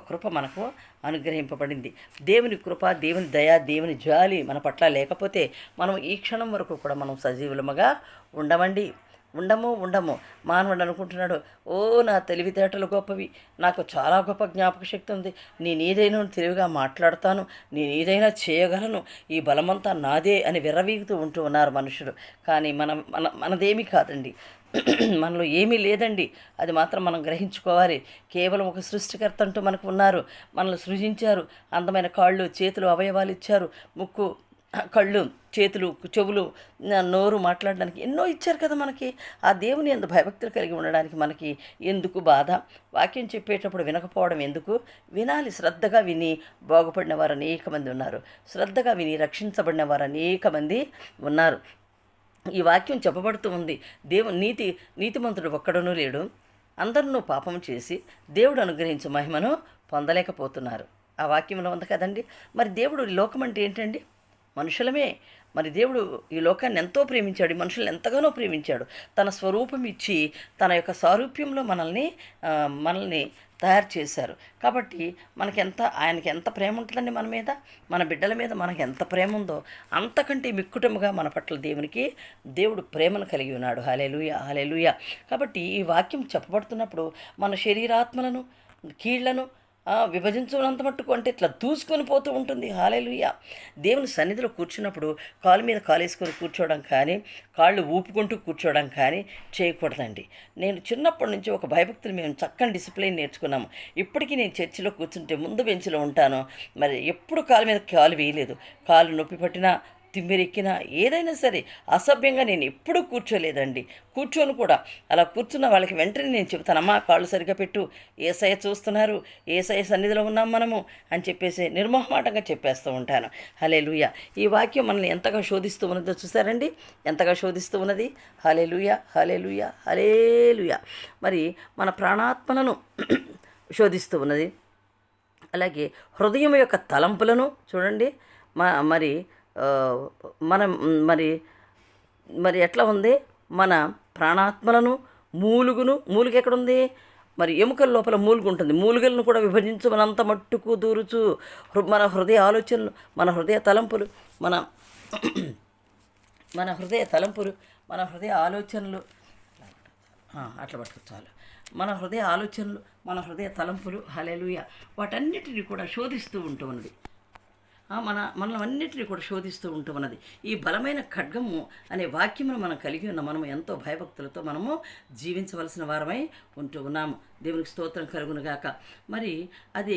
కృప మనకు అనుగ్రహింపబడింది. దేవుని కృప, దేవుని దయ, దేవుని జాలి మన పట్ల లేకపోతే మనం ఈ క్షణం వరకు కూడా మనం సజీవులముగా ఉండము. మానవుడు అనుకుంటున్నాడు, ఓ నా తెలివితేటలు గొప్పవి, నాకు చాలా గొప్ప జ్ఞాపక శక్తి ఉంది, నేను ఏదైనా తెలివిగా మాట్లాడతాను, నేను ఏదైనా చేయగలను, ఈ బలమంతా నాదే అని విర్రవీగుతూ ఉంటూ ఉన్నారు మనుషులు. కానీ మనదేమీ కాదండి. మనలో ఏమీ లేదండి. అది మాత్రం మనం గ్రహించుకోవాలి. కేవలం ఒక సృష్టికర్త అంటూ మనకు ఉన్నారు. మనల్ని సృజించారు. అందమైన కాళ్ళు, చేతులు, అవయవాలు ఇచ్చారు. ముక్కు, కళ్ళు, చేతులు, చెవులు, నోరు మాట్లాడడానికి ఎన్నో ఇచ్చారు కదా మనకి. ఆ దేవుని యందు భయభక్తులు కలిగి ఉండడానికి మనకి ఎందుకు బాధ? వాక్యం చెప్పేటప్పుడు వినకపోవడం ఎందుకు? వినాలి. శ్రద్ధగా విని బాగుపడిన వారు అనేక మంది ఉన్నారు. శ్రద్ధగా విని రక్షించబడిన వారు అనేక మంది ఉన్నారు. ఈ వాక్యం చెప్పబడుతూ ఉంది. నీతిమంతుడు ఒక్కడనూ లేడు, అందరూ పాపం చేసి దేవుడు అనుగ్రహించే మహిమను పొందలేకపోతున్నారు. ఆ వాక్యంలో ఉంది కదండి. మరి దేవుడు లోకం అంటే ఏంటండి? మనుషులమే. మరి దేవుడు ఈ లోకాన్ని ఎంతో ప్రేమించాడు, ఈ మనుషులను ఎంతగానో ప్రేమించాడు. తన స్వరూపం ఇచ్చి తన యొక్క సారూప్యంలో మనల్ని తయారు చేశారు. కాబట్టి ఆయనకి ఎంత ప్రేమ ఉంటుందండి మన మీద, మన బిడ్డల మీద మనకి ఎంత ప్రేమ ఉందో అంతకంటే మిక్కుటముగా మన పట్ల దేవుడు ప్రేమను కలిగి ఉన్నాడు. హల్లెలూయా, హల్లెలూయా. కాబట్టి ఈ వాక్యం చెప్పబడుతున్నప్పుడు మన శరీరాత్మలను, కీళ్లను విభజించుకున్నంత మట్టుకు అంటే ఇట్లా దూసుకొని పోతూ ఉంటుంది. హల్లెలూయా. దేవుని సన్నిధిలో కూర్చున్నప్పుడు కాలు మీద కాలేసుకొని కూర్చోవడం కానీ, కాళ్ళు ఊపుకుంటూ కూర్చోవడం కానీ చేయకూడదండి. నేను చిన్నప్పటి నుంచి ఒక భయభక్తులు మేము చక్కని డిసిప్లిన్ నేర్చుకున్నాము. ఇప్పటికీ నేను చర్చిలో కూర్చుంటే ముందు బెంచ్లో ఉంటాను. మరి ఎప్పుడు కాలు మీద కాలు వేయలేదు. కాలు నొప్పి పట్టినా, తిమ్మిరెక్కినా, ఏదైనా సరే అసభ్యంగా నేను ఎప్పుడూ కూర్చోలేదండి. కూర్చొని కూడా అలా కూర్చున్న వాళ్ళకి వెంటనే నేను చెబుతాను, అమ్మా కాళ్ళు సరిగ్గా పెట్టు, ఏసయ్య చూస్తున్నారు, ఏసయ్య సన్నిధిలో ఉన్నాం మనము అని చెప్పేసి నిర్మోహమాటంగా చెప్పేస్తూ ఉంటాను. హల్లెలూయా. ఈ వాక్యం మనల్ని ఎంతగా శోధిస్తూ ఉన్నదో చూసారండి, ఎంతగా శోధిస్తూ ఉన్నది. హల్లెలూయా, హల్లెలూయా, హల్లెలూయా. మరి మన ప్రాణాత్మలను శోధిస్తూ ఉన్నది. అలాగే హృదయం యొక్క తలంపులను చూడండి. మరి మనం మరి ఎట్లా ఉంది? మన ప్రాణాత్మలను, మూలుగు ఎక్కడుంది? మరి ఎముకల లోపల మూలుగు ఉంటుంది. మూలుగలను కూడా విభజించమనంత మట్టుకు దూరుచు మన హృదయ ఆలోచనలు, మన హృదయ తలంపులు, మన హృదయ ఆలోచనలు అట్లా పట్టుకోవాలి. మన హృదయ ఆలోచనలు, మన హృదయ తలంపులు, హల్లెలూయా, వాటన్నిటిని కూడా శోధిస్తూ ఉంటూ ఉన్నది. మనల్ని కూడా శోధిస్తూ ఉంటూ ఉన్నది. ఈ బలమైన ఖడ్గము అనే వాక్యమును మనం కలిగి ఉన్న మనము ఎంతో భయభక్తులతో మనము జీవించవలసిన వారమై ఉంటూ ఉన్నాము. దేవునికి స్తోత్రం కలుగునుగాక. మరి అది